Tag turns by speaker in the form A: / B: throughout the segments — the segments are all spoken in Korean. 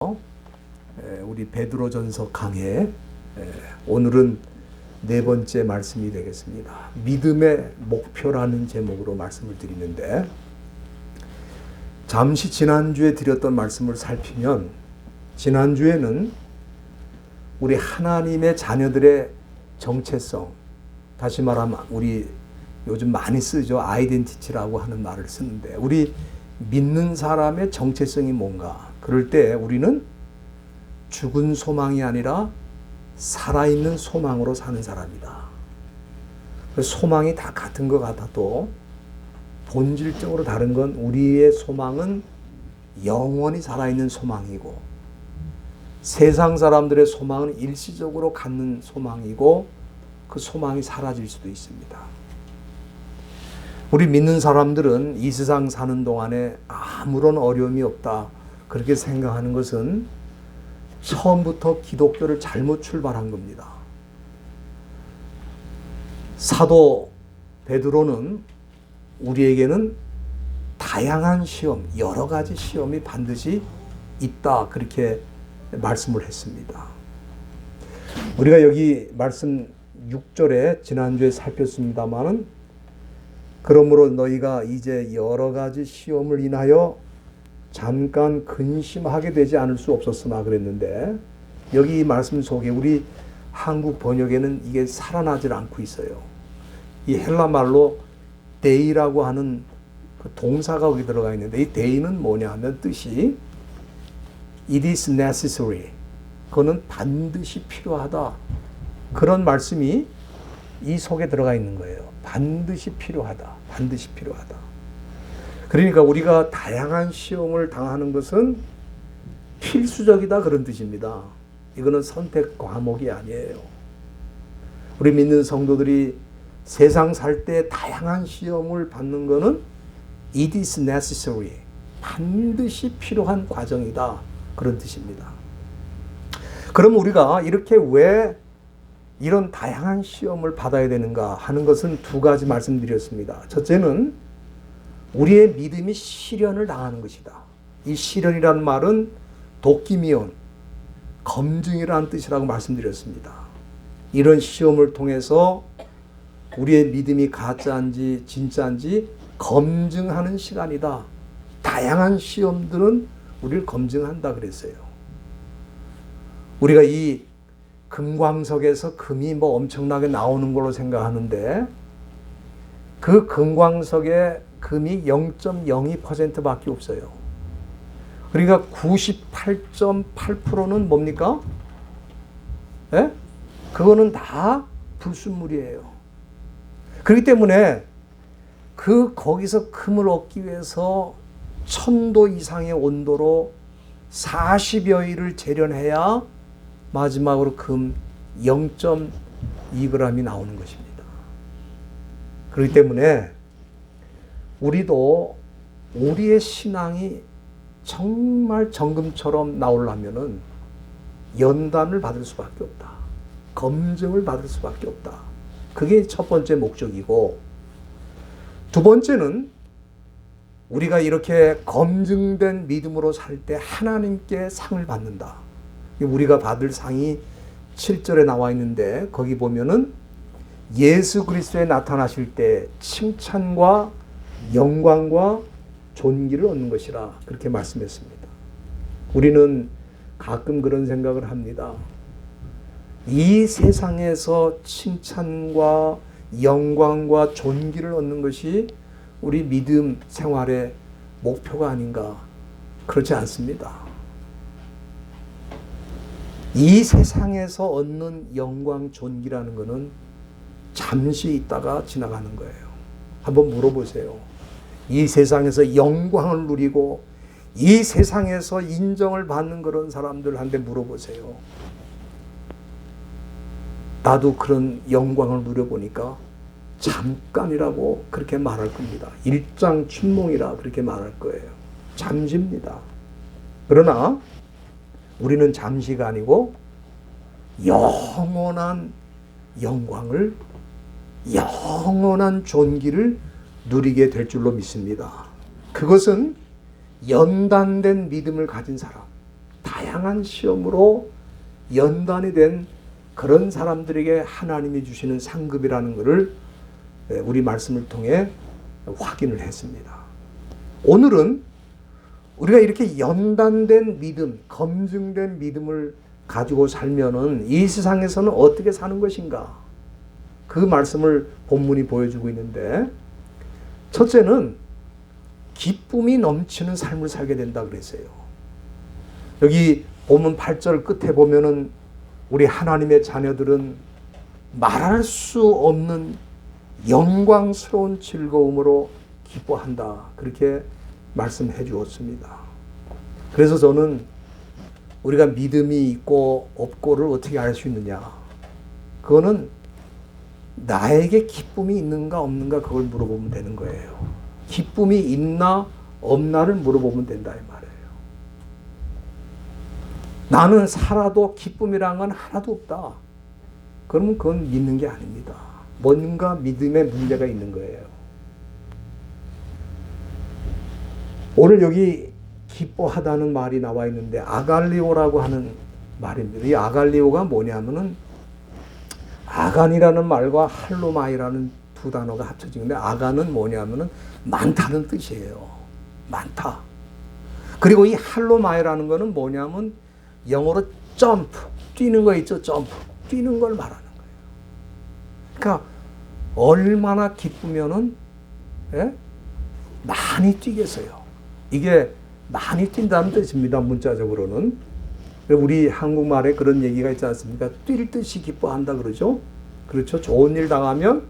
A: 통해서 우리 베드로전서 강해 오늘은 네 번째 말씀이 되겠습니다. 믿음의 목표라는 제목으로 말씀을 드리는데, 잠시 지난주에 드렸던 말씀을 살피면 지난주에는 우리 하나님의 자녀들의 정체성, 다시 말하면 우리 요즘 많이 쓰죠. 아이덴티티라고 하는 말을 쓰는데, 우리 믿는 사람의 정체성이 뭔가? 그럴 때 우리는 죽은 소망이 아니라 살아있는 소망으로 사는 사람이다. 소망이 다 같은 것 같아도 본질적으로 다른 건, 우리의 소망은 영원히 살아있는 소망이고 세상 사람들의 소망은 일시적으로 갖는 소망이고 그 소망이 사라질 수도 있습니다. 우리 믿는 사람들은 이 세상 사는 동안에 아무런 어려움이 없다, 그렇게 생각하는 것은 처음부터 기독교를 잘못 출발한 겁니다. 사도 베드로는 우리에게는 다양한 시험, 여러 가지 시험이 반드시 있다, 그렇게 말씀을 했습니다. 우리가 여기 말씀 6절에 지난주에 살폈습니다마는, 그러므로 너희가 이제 여러 가지 시험을 인하여 잠깐 근심하게 되지 않을 수 없었으나 그랬는데, 여기 이 말씀 속에 우리 한국 번역에는 이게 살아나질 않고 있어요. 이 헬라 말로 데이라고 하는 그 동사가 거기 들어가 있는데, 이 데이는 뭐냐 하면 뜻이 It is necessary, 그거는 반드시 필요하다, 그런 말씀이 이 속에 들어가 있는 거예요. 반드시 필요하다, 반드시 필요하다. 그러니까 우리가 다양한 시험을 당하는 것은 필수적이다, 그런 뜻입니다. 이거는 선택 과목이 아니에요. 우리 믿는 성도들이 세상 살 때 다양한 시험을 받는 것은 It is necessary, 반드시 필요한 과정이다, 그런 뜻입니다. 그럼 우리가 이렇게 왜 이런 다양한 시험을 받아야 되는가 하는 것은 두 가지 말씀드렸습니다. 첫째는 우리의 믿음이 시련을 당하는 것이다. 이 시련이라는 말은 도끼미온, 검증이라는 뜻이라고 말씀드렸습니다. 이런 시험을 통해서 우리의 믿음이 가짜인지 진짜인지 검증하는 시간이다. 다양한 시험들은 우리를 검증한다 그랬어요. 우리가 이 금광석에서 금이 뭐 엄청나게 나오는 걸로 생각하는데, 그 금광석에 금이 0.02%밖에 없어요. 그러니까 98.8%는 뭡니까? 예? 그거는 다 불순물이에요. 그렇기 때문에 거기서 금을 얻기 위해서 1000도 이상의 온도로 40여일을 재련해야 마지막으로 금 0.2g이 나오는 것입니다. 그렇기 때문에 우리도 우리의 신앙이 정말 정금처럼 나오려면은 연단을 받을 수밖에 없다. 검증을 받을 수밖에 없다. 그게 첫 번째 목적이고, 두 번째는 우리가 이렇게 검증된 믿음으로 살 때 하나님께 상을 받는다. 우리가 받을 상이 7절에 나와 있는데, 거기 보면은 예수 그리스도에 나타나실 때 칭찬과 영광과 존귀를 얻는 것이라, 그렇게 말씀했습니다. 우리는 가끔 그런 생각을 합니다. 이 세상에서 칭찬과 영광과 존귀를 얻는 것이 우리 믿음 생활의 목표가 아닌가? 그렇지 않습니다. 이 세상에서 얻는 영광, 존귀라는 것은 잠시 있다가 지나가는 거예요. 한번 물어보세요. 이 세상에서 영광을 누리고 이 세상에서 인정을 받는 그런 사람들한테 물어보세요. 나도 그런 영광을 누려보니까 잠깐이라고 그렇게 말할 겁니다. 일장춘몽이라 그렇게 말할 거예요. 잠시입니다. 그러나 우리는 잠시가 아니고 영원한 영광을, 영원한 존귀를 누리게 될 줄로 믿습니다. 그것은 연단된 믿음을 가진 사람, 다양한 시험으로 연단이 된 그런 사람들에게 하나님이 주시는 상급이라는 것을 우리 말씀을 통해 확인을 했습니다. 오늘은 우리가 이렇게 연단된 믿음, 검증된 믿음을 가지고 살면은 이 세상에서는 어떻게 사는 것인가? 그 말씀을 본문이 보여주고 있는데, 첫째는 기쁨이 넘치는 삶을 살게 된다 그랬어요. 여기 본문 8절 끝에 보면은 우리 하나님의 자녀들은 말할 수 없는 영광스러운 즐거움으로 기뻐한다. 그렇게 말씀해 주었습니다. 그래서 저는 우리가 믿음이 있고 없고를 어떻게 알 수 있느냐? 그거는 나에게 기쁨이 있는가 없는가 그걸 물어보면 되는 거예요. 기쁨이 있나 없나를 물어보면 된다 이 말이에요. 나는 살아도 기쁨이란 건 하나도 없다. 그러면 그건 믿는 게 아닙니다. 뭔가 믿음에 문제가 있는 거예요. 오늘 여기 기뻐하다는 말이 나와 있는데 아갈리오라고 하는 말입니다. 이 아갈리오가 뭐냐면은 아간이라는 말과 할로마이라는 두 단어가 합쳐지는데, 아간은 뭐냐면은 많다는 뜻이에요. 많다. 그리고 이 할로마이라는 거는 뭐냐면 영어로 점프, 뛰는 거 있죠? 점프, 뛰는 걸 말하는 거예요. 그러니까 얼마나 기쁘면은 많이 뛰겠어요. 이게 많이 뛴다는 뜻입니다. 문자적으로는. 우리 한국말에 그런 얘기가 있지 않습니까? 뛸 듯이 기뻐한다 그러죠? 그렇죠? 좋은 일 당하면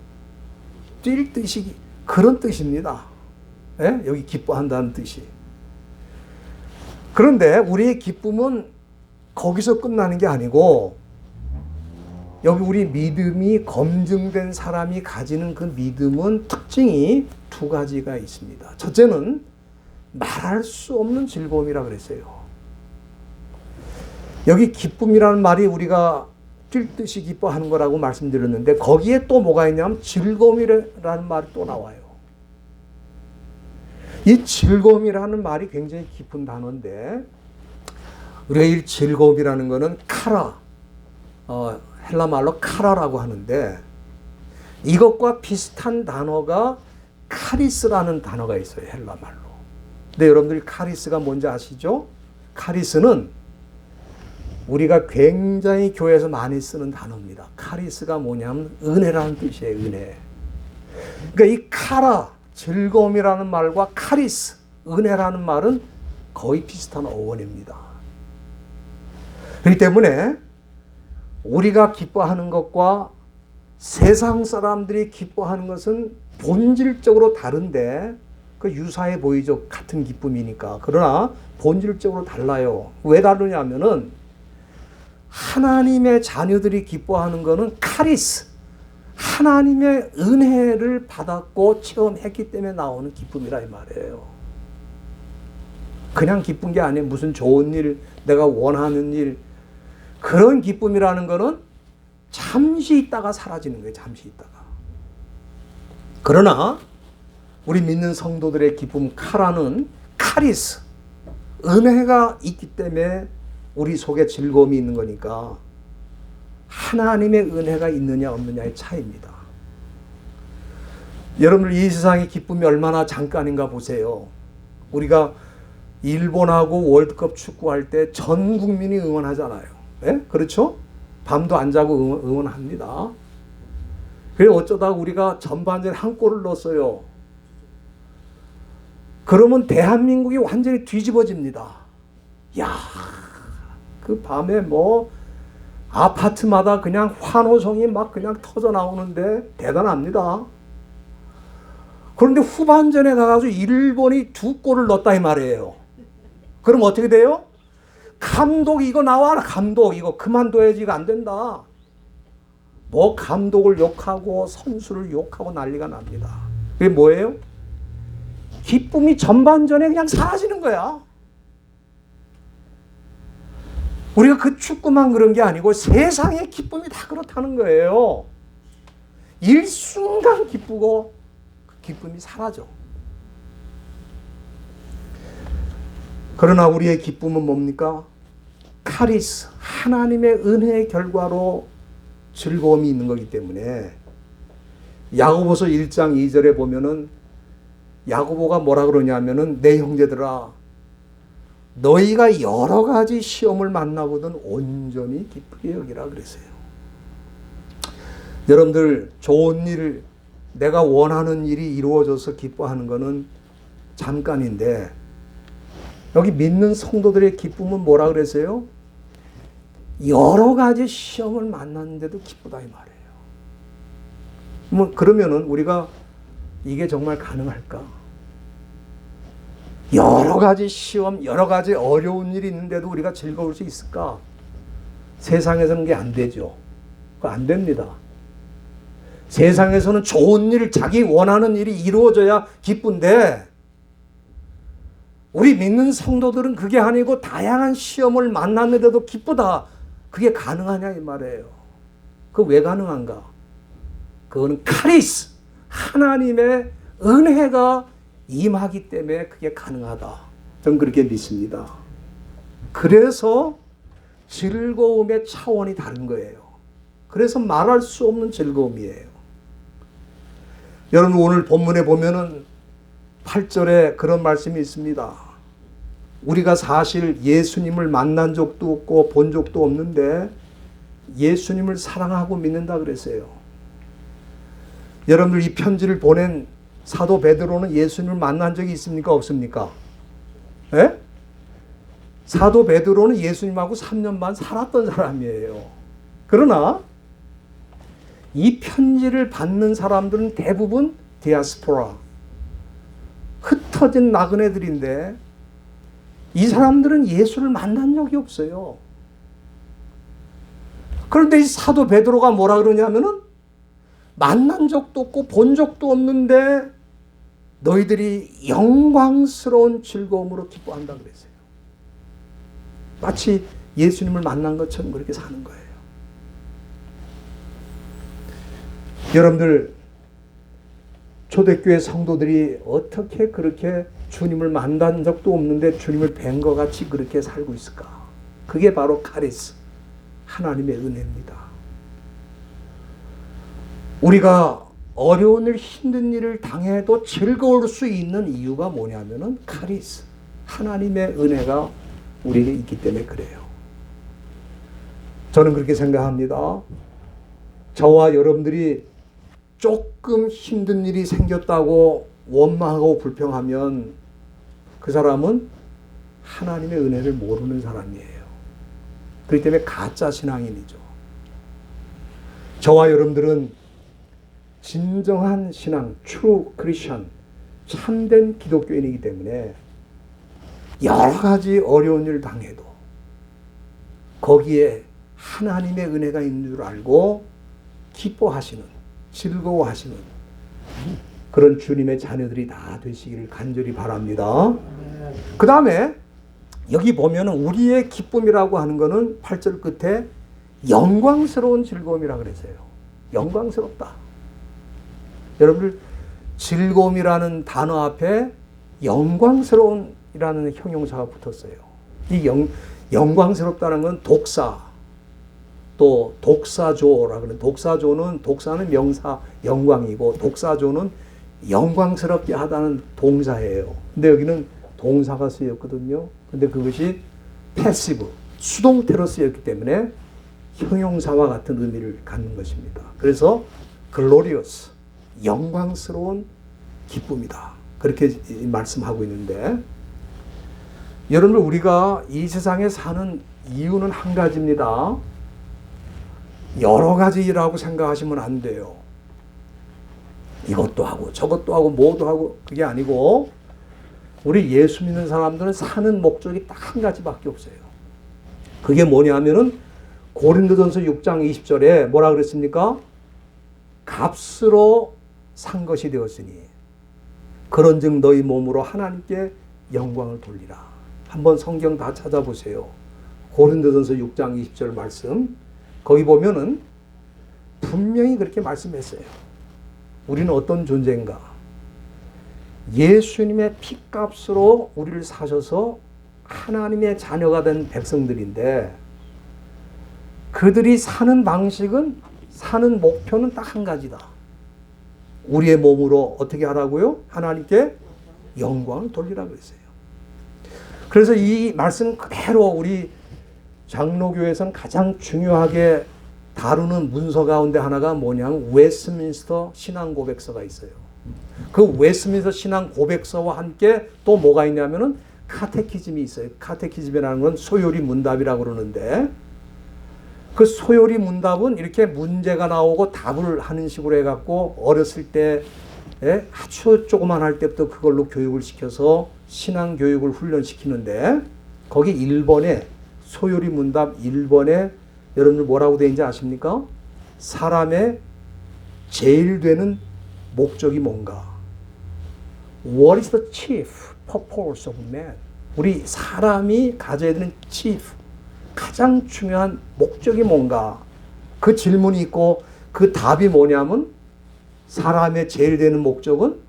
A: 뛸 듯이, 그런 뜻입니다. 여기 기뻐한다는 뜻이. 그런데 우리의 기쁨은 거기서 끝나는 게 아니고, 여기 우리 믿음이 검증된 사람이 가지는 그 믿음은 특징이 두 가지가 있습니다. 첫째는 말할 수 없는 즐거움이라 그랬어요. 여기 기쁨이라는 말이 우리가 뛸 듯이 기뻐하는 거라고 말씀드렸는데, 거기에 또 뭐가 있냐면 즐거움이라는 말이 또 나와요. 이 즐거움이라는 말이 굉장히 깊은 단어인데, 우리가 이 즐거움이라는 거는 카라, 헬라 말로 카라라고 하는데, 이것과 비슷한 단어가 카리스라는 단어가 있어요. 헬라 말로. 근데 여러분들이 카리스가 뭔지 아시죠? 카리스는 우리가 굉장히 교회에서 많이 쓰는 단어입니다. 카리스가 뭐냐면 은혜라는 뜻이에요. 은혜. 그러니까 이 카라, 즐거움이라는 말과 카리스, 은혜라는 말은 거의 비슷한 어원입니다. 그렇기 때문에 우리가 기뻐하는 것과 세상 사람들이 기뻐하는 것은 본질적으로 다른데, 그 유사해 보이죠. 같은 기쁨이니까. 그러나 본질적으로 달라요. 왜 다르냐면은 하나님의 자녀들이 기뻐하는 것은 카리스, 하나님의 은혜를 받았고 체험했기 때문에 나오는 기쁨이라 이 말이에요. 그냥 기쁜 게 아니에요. 무슨 좋은 일, 내가 원하는 일, 그런 기쁨이라는 것은 잠시 있다가 사라지는 거예요. 잠시 있다가. 그러나 우리 믿는 성도들의 기쁨 카라는 카리스, 은혜가 있기 때문에 우리 속에 즐거움이 있는 거니까 하나님의 은혜가 있느냐 없느냐의 차이입니다. 여러분들 이 세상의 기쁨이 얼마나 잠깐인가 보세요. 우리가 일본하고 월드컵 축구할 때 전 국민이 응원하잖아요. 네? 그렇죠? 밤도 안 자고 응원합니다. 그래서 어쩌다 우리가 전반전에 한 골을 넣었어요. 그러면 대한민국이 완전히 뒤집어집니다. 야, 그 밤에 뭐 아파트마다 그냥 환호성이 막 그냥 터져 나오는데 대단합니다. 그런데 후반전에 가서 일본이 2골을 넣었다 이 말이에요. 그럼 어떻게 돼요? 감독 이거 나와라. 감독 이거 그만둬야지. 이거 안 된다. 뭐 감독을 욕하고 선수를 욕하고 난리가 납니다. 그게 뭐예요? 기쁨이 전반전에 그냥 사라지는 거야. 우리가 그 축구만 그런 게 아니고 세상의 기쁨이 다 그렇다는 거예요. 일순간 기쁘고 그 기쁨이 사라져. 그러나 우리의 기쁨은 뭡니까? 카리스, 하나님의 은혜의 결과로 즐거움이 있는 거기 때문에 야고보서 1장 2절에 보면은 야고보가 뭐라 그러냐면은 내 형제들아 너희가 여러 가지 시험을 만나거든 온전히 기쁘게 여기라 그랬어요. 여러분들 좋은 일, 내가 원하는 일이 이루어져서 기뻐하는 것은 잠깐인데 여기 믿는 성도들의 기쁨은 뭐라 그랬어요? 여러 가지 시험을 만났는데도 기쁘다 이 말이에요. 뭐 그러면은 우리가 이게 정말 가능할까? 여러 가지 시험, 여러 가지 어려운 일이 있는데도 우리가 즐거울 수 있을까? 세상에서는 그게 안 되죠. 그거 안 됩니다. 세상에서는 좋은 일, 자기 원하는 일이 이루어져야 기쁜데 우리 믿는 성도들은 그게 아니고 다양한 시험을 만났는데도 기쁘다. 그게 가능하냐 이 말이에요. 그거 왜 가능한가? 그거는 카리스, 하나님의 은혜가 임하기 때문에 그게 가능하다. 저는 그렇게 믿습니다. 그래서 즐거움의 차원이 다른 거예요. 그래서 말할 수 없는 즐거움이에요. 여러분 오늘 본문에 보면은 8절에 그런 말씀이 있습니다. 우리가 사실 예수님을 만난 적도 없고 본 적도 없는데 예수님을 사랑하고 믿는다 그랬어요. 여러분들 이 편지를 보낸 사도 베드로는 예수님을 만난 적이 있습니까? 없습니까? 예? 사도 베드로는 예수님하고 3년 반 살았던 사람이에요. 그러나 이 편지를 받는 사람들은 대부분 디아스포라, 흩어진 나그네들인데 이 사람들은 예수를 만난 적이 없어요. 그런데 이 사도 베드로가 뭐라 그러냐면은 만난 적도 없고 본 적도 없는데 너희들이 영광스러운 즐거움으로 기뻐한다 그랬어요. 마치 예수님을 만난 것처럼 그렇게 사는 거예요. 여러분들 초대교회 성도들이 어떻게 그렇게 주님을 만난 적도 없는데 주님을 뵌 것 같이 그렇게 살고 있을까? 그게 바로 카리스, 하나님의 은혜입니다. 우리가 어려운 일, 힘든 일을 당해도 즐거울 수 있는 이유가 뭐냐면은 카리스, 하나님의 은혜가 우리에게 있기 때문에 그래요. 저는 그렇게 생각합니다. 저와 여러분들이 조금 힘든 일이 생겼다고 원망하고 불평하면 그 사람은 하나님의 은혜를 모르는 사람이에요. 그렇기 때문에 가짜 신앙인이죠. 저와 여러분들은 진정한 신앙, true Christian, 참된 기독교인이기 때문에 여러 가지 어려운 일을 당해도 거기에 하나님의 은혜가 있는 줄 알고 기뻐하시는, 즐거워하시는 그런 주님의 자녀들이 다 되시기를 간절히 바랍니다. 그 다음에 여기 보면 우리의 기쁨이라고 하는 것은 8절 끝에 영광스러운 즐거움이라고 그랬어요. 영광스럽다. 여러분들 즐거움이라는 단어 앞에 영광스러운이라는 형용사가 붙었어요. 이 영광스럽다는 건 독사, 또 독사조라고 하는, 독사는 명사 영광이고 독사조는 영광스럽게 하다는 동사예요. 근데 여기는 동사가 쓰였거든요. 근데 그것이 패시브, 수동태로 쓰였기 때문에 형용사와 같은 의미를 갖는 것입니다. 그래서 글로리어스, 영광스러운 기쁨이다. 그렇게 말씀하고 있는데, 여러분들 우리가 이 세상에 사는 이유는 한 가지입니다. 여러 가지 일하고 생각하시면 안 돼요. 이것도 하고 저것도 하고 뭐도 하고 그게 아니고, 우리 예수 믿는 사람들은 사는 목적이 딱 한 가지밖에 없어요. 그게 뭐냐면은 고린도전서 6장 20절에 뭐라 그랬습니까? 값으로 산 것이 되었으니 그런즉 너희 몸으로 하나님께 영광을 돌리라. 한번 성경 다 찾아보세요. 고린도전서 6장 20절 말씀, 거기 보면은 분명히 그렇게 말씀했어요. 우리는 어떤 존재인가? 예수님의 피값으로 우리를 사셔서 하나님의 자녀가 된 백성들인데, 그들이 사는 방식은, 사는 목표는 딱 한 가지다. 우리의 몸으로 어떻게 하라고요? 하나님께 영광을 돌리라고 했어요. 그래서 이 말씀 그대로 우리 장로교에서는 가장 중요하게 다루는 문서 가운데 하나가 뭐냐면 웨스트민스터 신앙 고백서가 있어요. 그 웨스트민스터 신앙 고백서와 함께 또 뭐가 있냐면은 카테키즘이 있어요. 카테키즘이라는 건 소요리 문답이라고 그러는데, 그 소요리 문답은 이렇게 문제가 나오고 답을 하는 식으로 해갖고 어렸을 때 아주 조그만 할 때부터 그걸로 교육을 시켜서 신앙 교육을 훈련시키는데, 거기 1번에 소요리 문답 1번에 여러분들 뭐라고 되어 있는지 아십니까? 사람의 제일 되는 목적이 뭔가? What is the chief purpose of man? 우리 사람이 가져야 되는 chief, 가장 중요한 목적이 뭔가? 그 질문이 있고 그 답이 뭐냐면 사람의 제일 되는 목적은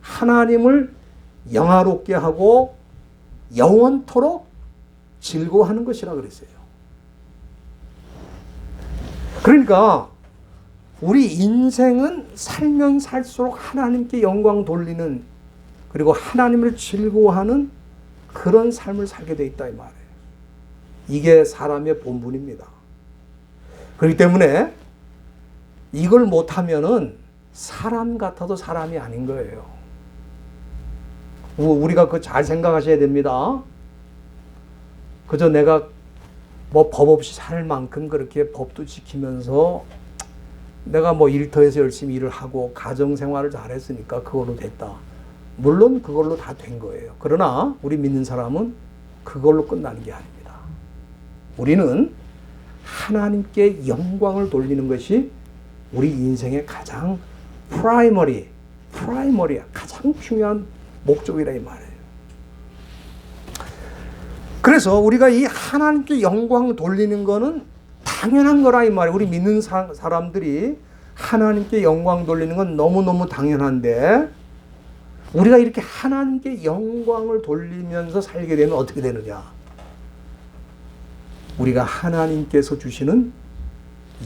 A: 하나님을 영화롭게 하고 영원토록 즐거워하는 것이라 그랬어요. 그러니까 우리 인생은 살면 살수록 하나님께 영광 돌리는, 그리고 하나님을 즐거워하는 그런 삶을 살게 돼 있다 이 말이에요. 이게 사람의 본분입니다. 그렇기 때문에 이걸 못하면은 사람 같아도 사람이 아닌 거예요. 우리가 그거 잘 생각하셔야 됩니다. 그저 내가 뭐 법 없이 살 만큼 그렇게 법도 지키면서 내가 뭐 일터에서 열심히 일을 하고 가정생활을 잘했으니까 그걸로 됐다. 물론 그걸로 다 된 거예요. 그러나 우리 믿는 사람은 그걸로 끝나는 게 아닙니다. 우리는 하나님께 영광을 돌리는 것이 우리 인생의 가장 프라이머리야. 가장 중요한 목적이라 이 말이에요. 그래서 우리가 이 하나님께 영광 돌리는 거는 당연한 거라 이 말이에요. 우리 믿는 사람들이 하나님께 영광 돌리는 건 너무너무 당연한데, 우리가 이렇게 하나님께 영광을 돌리면서 살게 되면 어떻게 되느냐? 우리가 하나님께서 주시는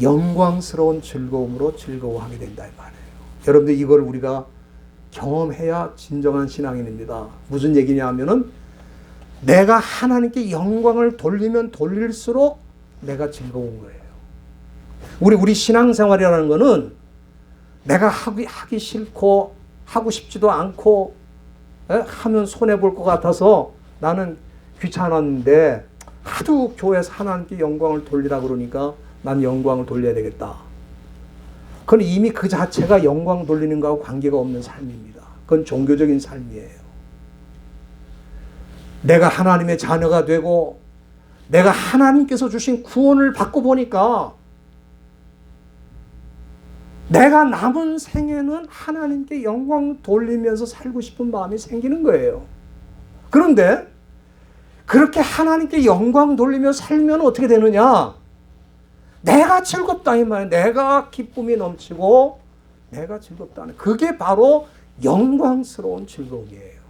A: 영광스러운 즐거움으로 즐거워하게 된다 이 말이에요. 여러분들 이걸 우리가 경험해야 진정한 신앙인입니다. 무슨 얘기냐 하면은 내가 하나님께 영광을 돌리면 돌릴수록 내가 즐거운 거예요. 우리 신앙생활이라는 거는 내가 하기 싫고 하고 싶지도 않고 하면 손해볼 것 같아서 나는 귀찮았는데 하도 교회에서 하나님께 영광을 돌리라 그러니까 난 영광을 돌려야 되겠다. 그건 이미 그 자체가 영광 돌리는 거하고 관계가 없는 삶입니다. 그건 종교적인 삶이에요. 내가 하나님의 자녀가 되고 내가 하나님께서 주신 구원을 받고 보니까 내가 남은 생에는 하나님께 영광 돌리면서 살고 싶은 마음이 생기는 거예요. 그런데 그렇게 하나님께 영광 돌리며 살면 어떻게 되느냐? 내가 즐겁다 이 말이에요. 내가 기쁨이 넘치고 내가 즐겁다는, 그게 바로 영광스러운 즐거움이에요.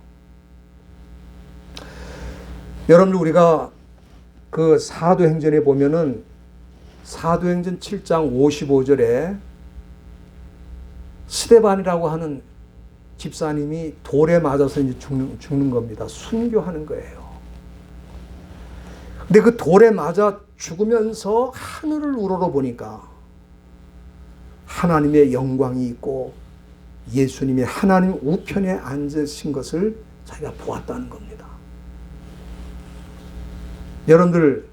A: 여러분들 우리가 그 사도행전에 보면은 사도행전 7장 55절에 스데반이라고 하는 집사님이 돌에 맞아서 이제 죽는 겁니다. 순교하는 거예요. 근데 그 돌에 맞아 죽으면서 하늘을 우러러보니까 하나님의 영광이 있고 예수님이 하나님 우편에 앉으신 것을 자기가 보았다는 겁니다. 여러분들,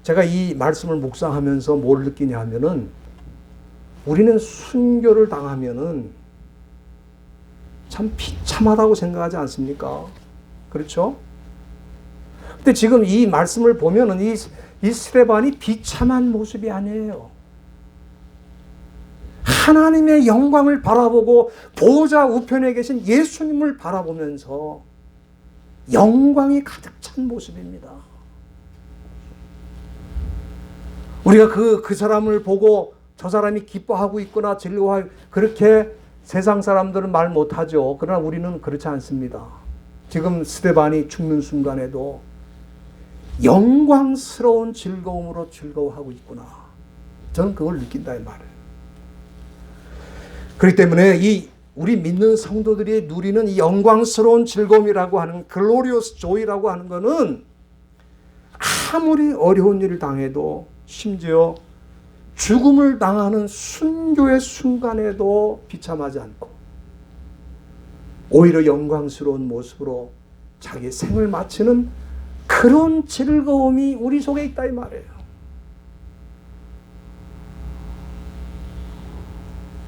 A: 제가 이 말씀을 묵상하면서 뭘 느끼냐 하면은 우리는 순교를 당하면은 참 비참하다고 생각하지 않습니까? 그렇죠? 근데 지금 이 말씀을 보면은 이 스데반이 비참한 모습이 아니에요. 하나님의 영광을 바라보고 보호자 우편에 계신 예수님을 바라보면서 영광이 가득 찬 모습입니다. 우리가 그 사람을 보고 저 사람이 기뻐하고 있구나, 즐거워하고, 그렇게 세상 사람들은 말 못하죠. 그러나 우리는 그렇지 않습니다. 지금 스데반이 죽는 순간에도 영광스러운 즐거움으로 즐거워하고 있구나. 저는 그걸 느낀다 이 말이에요. 그렇기 때문에 우리 믿는 성도들이 누리는 이 영광스러운 즐거움이라고 하는 글로리어스 조이라고 하는 것은 아무리 어려운 일을 당해도 심지어 죽음을 당하는 순교의 순간에도 비참하지 않고 오히려 영광스러운 모습으로 자기 생을 마치는 그런 즐거움이 우리 속에 있다 이 말이에요.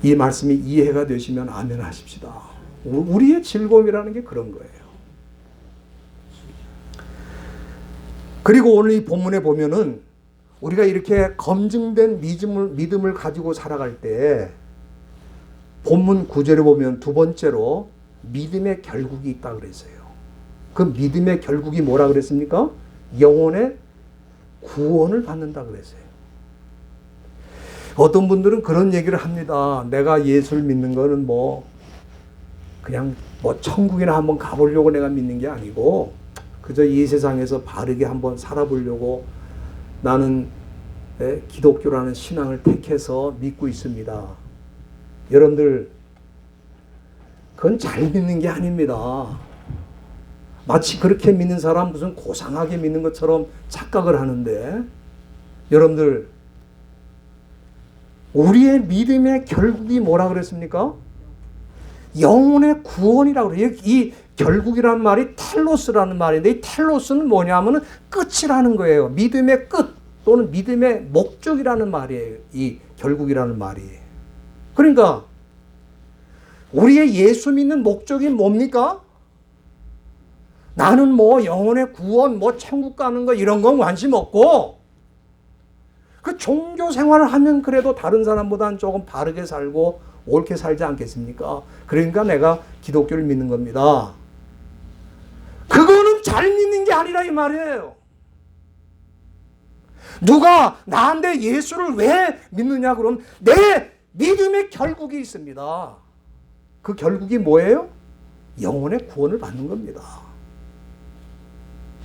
A: 이 말씀이 이해가 되시면 아멘 하십시다. 우리의 즐거움이라는 게 그런 거예요. 그리고 오늘 이 본문에 보면은 우리가 이렇게 검증된 믿음을 가지고 살아갈 때 본문 9절에 보면 두 번째로 믿음의 결국이 있다 그랬어요. 그 믿음의 결국이 뭐라 그랬습니까? 영혼의 구원을 받는다 그랬어요. 어떤 분들은 그런 얘기를 합니다. 내가 예수를 믿는 거는 그냥 천국이나 한번 가보려고 내가 믿는 게 아니고 그저 이 세상에서 바르게 한번 살아보려고 나는 기독교라는 신앙을 택해서 믿고 있습니다. 여러분들 그건 잘 믿는 게 아닙니다. 마치 그렇게 믿는 사람 무슨 고상하게 믿는 것처럼 착각을 하는데 여러분들 우리의 믿음의 결국이 뭐라 그랬습니까? 영혼의 구원이라고 그래요. 이 결국이라는 말이 텔로스라는 말인데 이 텔로스는 뭐냐면 끝이라는 거예요. 믿음의 끝 또는 믿음의 목적이라는 말이에요. 이 결국이라는 말이. 그러니까 우리의 예수 믿는 목적이 뭡니까? 나는 영혼의 구원, 천국 가는 거 이런 건 관심 없고 그 종교 생활을 하면 그래도 다른 사람보다는 조금 바르게 살고 옳게 살지 않겠습니까? 그러니까 내가 기독교를 믿는 겁니다. 그거는 잘 믿는 게 아니라 이 말이에요. 누가 나한테 예수를 왜 믿느냐 그러면 내 믿음의 결국이 있습니다. 그 결국이 뭐예요? 영혼의 구원을 받는 겁니다.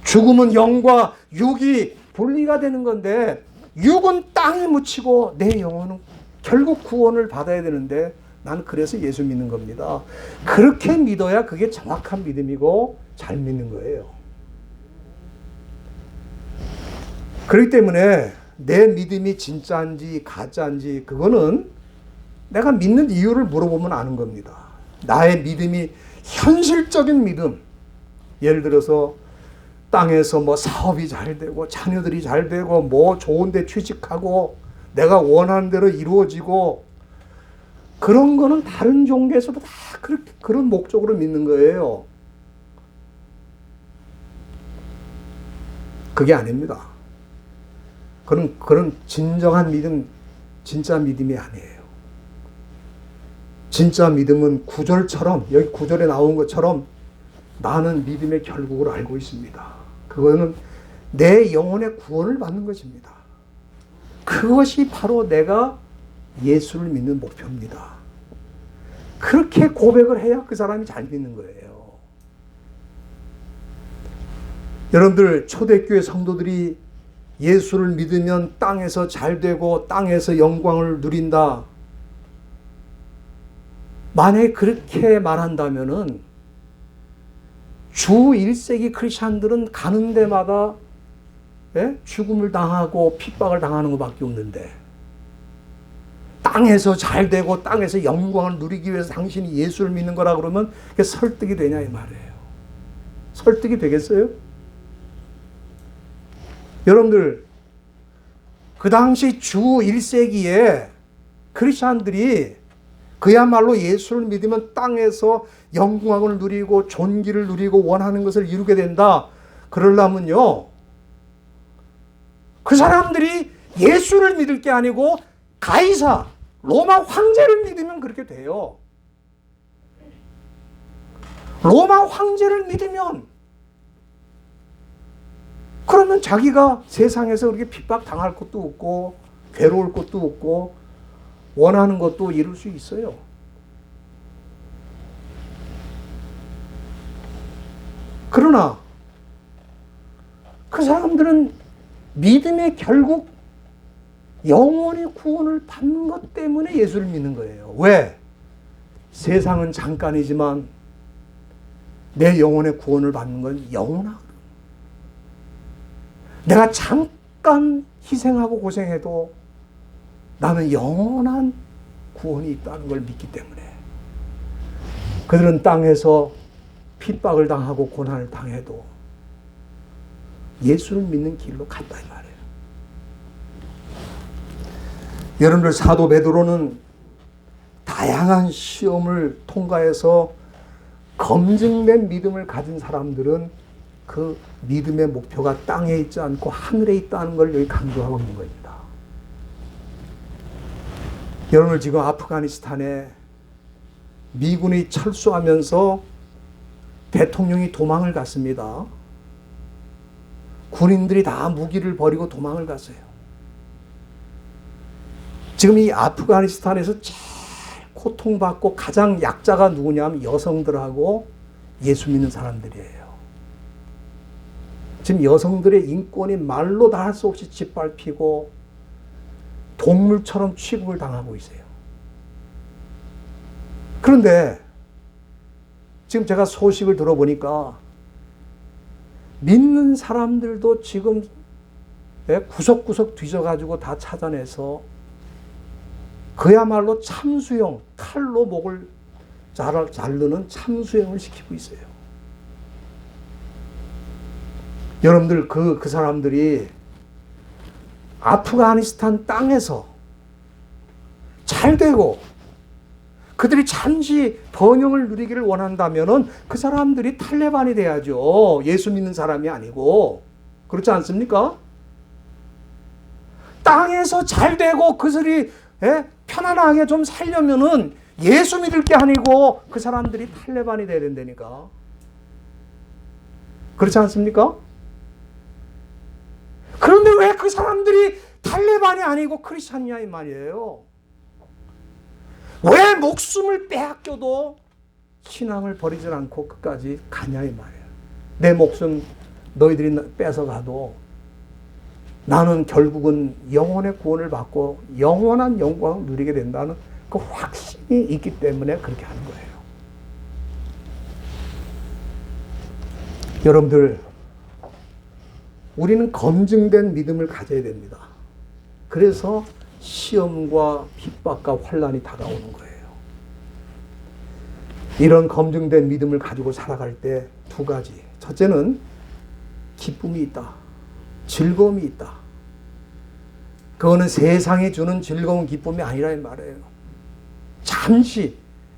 A: 죽음은 영과 육이 분리가 되는 건데 육은 땅에 묻히고 내 영혼은 결국 구원을 받아야 되는데 난 그래서 예수 믿는 겁니다. 그렇게 믿어야 그게 정확한 믿음이고 잘 믿는 거예요. 그렇기 때문에 내 믿음이 진짜인지 가짜인지 그거는 내가 믿는 이유를 물어보면 아는 겁니다. 나의 믿음이 현실적인 믿음, 예를 들어서 땅에서 사업이 잘 되고 자녀들이 잘 되고 좋은 데 취직하고 내가 원하는 대로 이루어지고 그런 거는 다른 종교에서도 다 그런 목적으로 믿는 거예요. 그게 아닙니다. 그런 진정한 믿음, 진짜 믿음이 아니에요. 진짜 믿음은 구절처럼 여기 구절에 나온 것처럼 나는 믿음의 결국을 알고 있습니다. 그거는 내 영혼의 구원을 받는 것입니다. 그것이 바로 내가 예수를 믿는 목표입니다. 그렇게 고백을 해야 그 사람이 잘 믿는 거예요. 여러분들 초대교회 성도들이 예수를 믿으면 땅에서 잘 되고 땅에서 영광을 누린다. 만약에 그렇게 말한다면은 주 1세기 크리스찬들은 가는 데마다 죽음을 당하고 핍박을 당하는 것밖에 없는데 땅에서 잘 되고 땅에서 영광을 누리기 위해서 당신이 예수를 믿는 거라 그러면 그게 설득이 되냐 이 말이에요. 설득이 되겠어요? 여러분들 그 당시 주 1세기에 크리스찬들이 그야말로 예수를 믿으면 땅에서 영광을 누리고 존귀를 누리고 원하는 것을 이루게 된다. 그러려면요. 그 사람들이 예수를 믿을 게 아니고 가이사, 로마 황제를 믿으면 그렇게 돼요. 로마 황제를 믿으면 그러면 자기가 세상에서 그렇게 핍박당할 것도 없고 괴로울 것도 없고 원하는 것도 이룰 수 있어요. 그러나 그 사람들은 믿음의 결국 영원의 구원을 받는 것 때문에 예수를 믿는 거예요. 왜? 세상은 잠깐이지만 내 영혼의 구원을 받는 건 영원하거든. 내가 잠깐 희생하고 고생해도 나는 영원한 구원이 있다는 걸 믿기 때문에 그들은 땅에서 핍박을 당하고 고난을 당해도 예수를 믿는 길로 갔다 이 말이에요. 여러분들 사도 베드로는 다양한 시험을 통과해서 검증된 믿음을 가진 사람들은 그 믿음의 목표가 땅에 있지 않고 하늘에 있다는 걸 여기 강조하고 있는 겁니다. 여러분 지금 아프가니스탄에 미군이 철수하면서 대통령이 도망을 갔습니다. 군인들이 다 무기를 버리고 도망을 갔어요. 지금 이 아프가니스탄에서 제일 고통받고 가장 약자가 누구냐면 여성들하고 예수 믿는 사람들이에요. 지금 여성들의 인권이 말로 다 할 수 없이 짓밟히고 동물처럼 취급을 당하고 있어요. 그런데 지금 제가 소식을 들어보니까 믿는 사람들도 지금 구석구석 뒤져가지고 다 찾아내서 그야말로 참수형, 칼로 목을 자르는 참수형을 시키고 있어요. 여러분들 그 사람들이 아프가니스탄 땅에서 잘 되고 그들이 잠시 번영을 누리기를 원한다면은 그 사람들이 탈레반이 돼야죠. 예수 믿는 사람이 아니고. 그렇지 않습니까? 땅에서 잘 되고 그들이 편안하게 좀 살려면은 예수 믿을 게 아니고 그 사람들이 탈레반이 돼야 된다니까. 그렇지 않습니까? 그런데 왜 그 사람들이 탈레반이 아니고 크리스찬이냐 이 말이에요. 왜 목숨을 빼앗겨도 신앙을 버리지 않고 끝까지 가냐 이 말이에요. 내 목숨 너희들이 뺏어가도 나는 결국은 영혼의 구원을 받고 영원한 영광을 누리게 된다는 그 확신이 있기 때문에 그렇게 하는 거예요. 여러분들, 우리는 검증된 믿음을 가져야 됩니다. 그래서 시험과 핍박과 환난이 다가오는 거예요. 이런 검증된 믿음을 가지고 살아갈 때 두 가지. 첫째는 기쁨이 있다. 즐거움이 있다. 그거는 세상이 주는 즐거운 기쁨이 아니라 이 말이에요. 잠시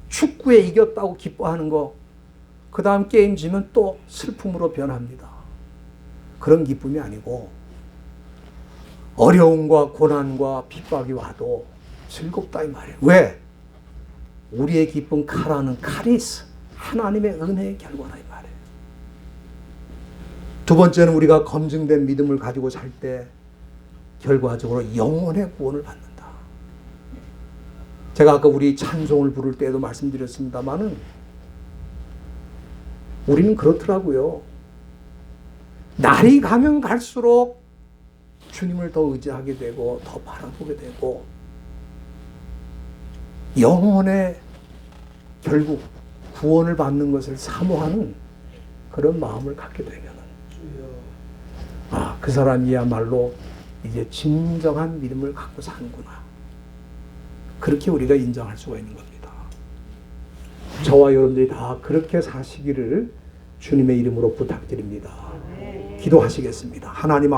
A: 축구에 이겼다고 기뻐하는 거, 그 다음 게임 지면 또 슬픔으로 변합니다. 그런 기쁨이 아니고 어려움과 고난과 핍박이 와도 즐겁다 이 말이에요. 왜? 우리의 기쁨 카라는 카리스, 하나님의 은혜의 결과다 이 말이에요. 두 번째는 우리가 검증된 믿음을 가지고 살 때 결과적으로 영혼의 구원을 받는다. 제가 아까 우리 찬송을 부를 때도 말씀드렸습니다마는 우리는 그렇더라고요. 날이 가면 갈수록 주님을 더 의지하게 되고 더 바라보게 되고 영혼의 결국 구원을 받는 것을 사모하는 그런 마음을 갖게 되면 그 사람이야말로 이제 진정한 믿음을 갖고 사는구나. 그렇게 우리가 인정할 수가 있는 겁니다. 저와 여러분들이 다 그렇게 사시기를 주님의 이름으로 부탁드립니다. 기도하시겠습니다. 하나님